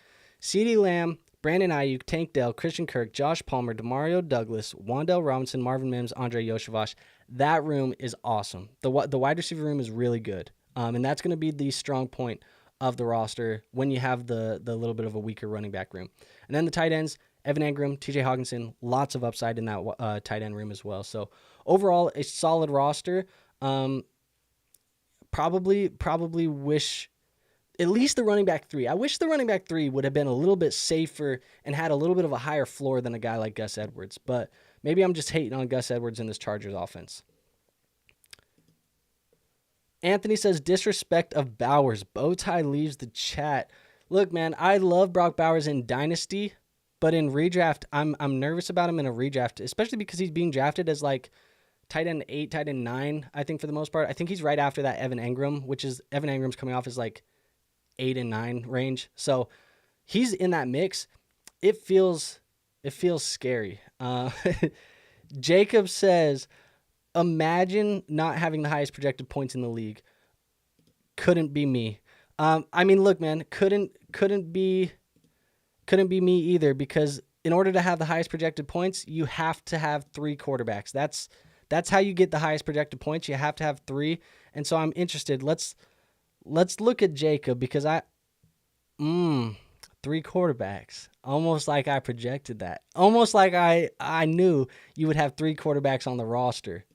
CeeDee Lamb, Brandon Ayuk, Tank Dell, Christian Kirk, Josh Palmer, Demario Douglas, Wan'Dale Robinson, Marvin Mims, Andre Yoshavash. That room is awesome. The wide receiver room is really good. And that's going to be the strong point of the roster when you have the little bit of a weaker running back room. And then the tight ends, Evan Engram, TJ Hawkinson, lots of upside in that tight end room as well. So overall, a solid roster. Probably wish at least the running back 3. I wish the running back 3 would have been a little bit safer and had a little bit of a higher floor than a guy like Gus Edwards. But maybe I'm just hating on Gus Edwards in this Chargers offense. Anthony says, disrespect of Bowers. Bowtie leaves the chat. Look, man, I love Brock Bowers in Dynasty, but in redraft, I'm nervous about him in a redraft, especially because he's being drafted as like tight end 8, tight end 9, I think for the most part. I think he's right after that Evan Engram, which is Evan Engram's coming off as like 8 and 9 range. So he's in that mix. It feels scary. Jacob says, imagine not having the highest projected points in the league. Couldn't be me. I mean, look, man, couldn't be me either, because in order to have the highest projected points, you have to have 3 quarterbacks. That's how you get the highest projected points. You have to have 3. And so I'm interested. Let's look at Jacob, because 3 quarterbacks. Almost like I projected that. Almost like I knew you would have 3 quarterbacks on the roster.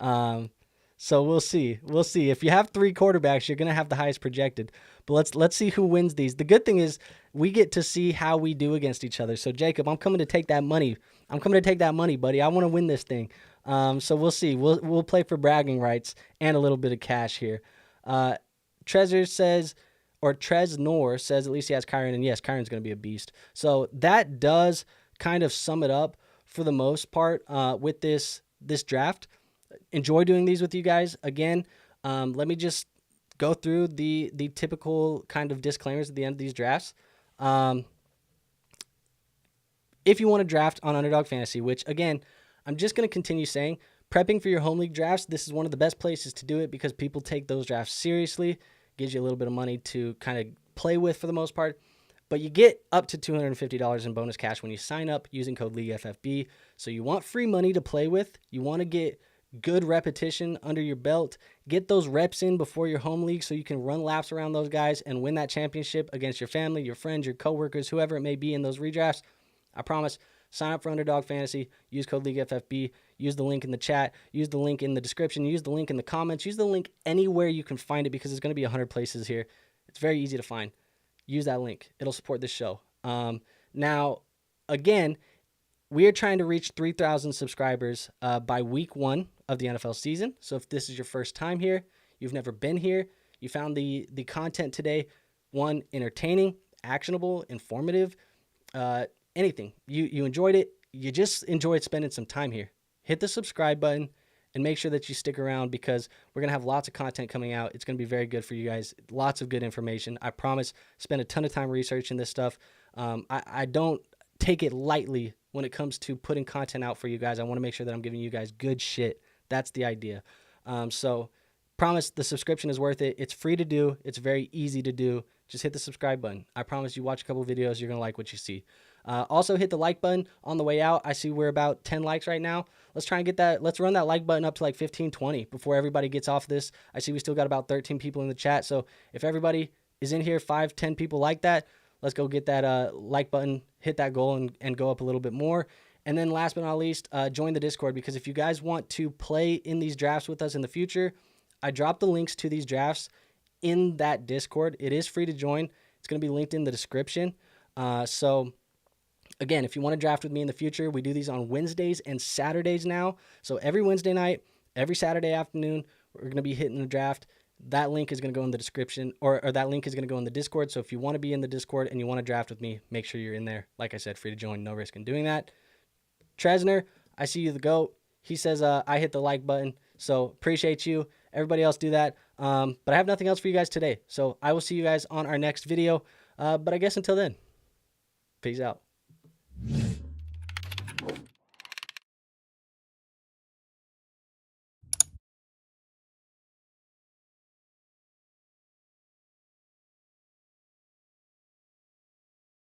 So we'll see. We'll see. If you have 3 quarterbacks, you're going to have the highest projected. But let's see who wins these. The good thing is we get to see how we do against each other. So Jacob, I'm coming to take that money. Buddy. I want to win this thing. So we'll see. We'll play for bragging rights and a little bit of cash here. Treznor says, at least he has Kyron, and yes, Kyron's going to be a beast. So that does kind of sum it up for the most part with this draft. Enjoy doing these with you guys. Again, let me just go through the typical kind of disclaimers at the end of these drafts. If you want to draft on Underdog Fantasy, which again, I'm just going to continue saying, prepping for your home league drafts, this is one of the best places to do it because people take those drafts seriously. Gives you a little bit of money to kind of play with for the most part. But you get up to $250 in bonus cash when you sign up using code League FFB. So you want free money to play with. You want to get good repetition under your belt. Get those reps in before your home league so you can run laps around those guys and win that championship against your family, your friends, your coworkers, whoever it may be in those redrafts. I promise. Sign up for Underdog Fantasy. Use code League FFB. Use the link in the chat. Use the link in the description. Use the link in the comments. Use the link anywhere you can find it because there's going to be 100 places here. It's very easy to find. Use that link. It'll support this show. Now, again, we are trying to reach 3,000 subscribers by week 1 of the NFL season. So if this is your first time here, you've never been here, you found the content today, one, entertaining, actionable, informative, anything. You enjoyed it. You just enjoyed spending some time here. Hit the subscribe button and make sure that you stick around because we're going to have lots of content coming out. It's going to be very good for you guys. Lots of good information. I promise. Spend a ton of time researching this stuff. I don't take it lightly when it comes to putting content out for you guys. I want to make sure that I'm giving you guys good shit. That's the idea. So promise the subscription is worth it. It's free to do. It's very easy to do. Just hit the subscribe button. I promise you watch a couple videos. You're going to like what you see. Also hit the like button on the way out. I see we're about 10 likes right now. Let's try and get that. Let's run that like button up to like 15, 20 before everybody gets off this. I see we still got about 13 people in the chat. So if everybody is in here, 5, 10 people like that, let's go get that like button, hit that goal and go up a little bit more. And then last but not least, join the Discord because if you guys want to play in these drafts with us in the future, I dropped the links to these drafts in that Discord. It is free to join. It's going to be linked in the description. So again, if you want to draft with me in the future, we do these on Wednesdays and Saturdays now. So every Wednesday night, every Saturday afternoon, we're going to be hitting the draft. That link is going to go in the description or that link is going to go in the Discord. So if you want to be in the Discord and you want to draft with me, make sure you're in there. Like I said, free to join, no risk in doing that. Tresner, I see you the GOAT. He says I hit the like button. So appreciate you. Everybody else do that. But I have nothing else for you guys today. So I will see you guys on our next video. But I guess until then, peace out.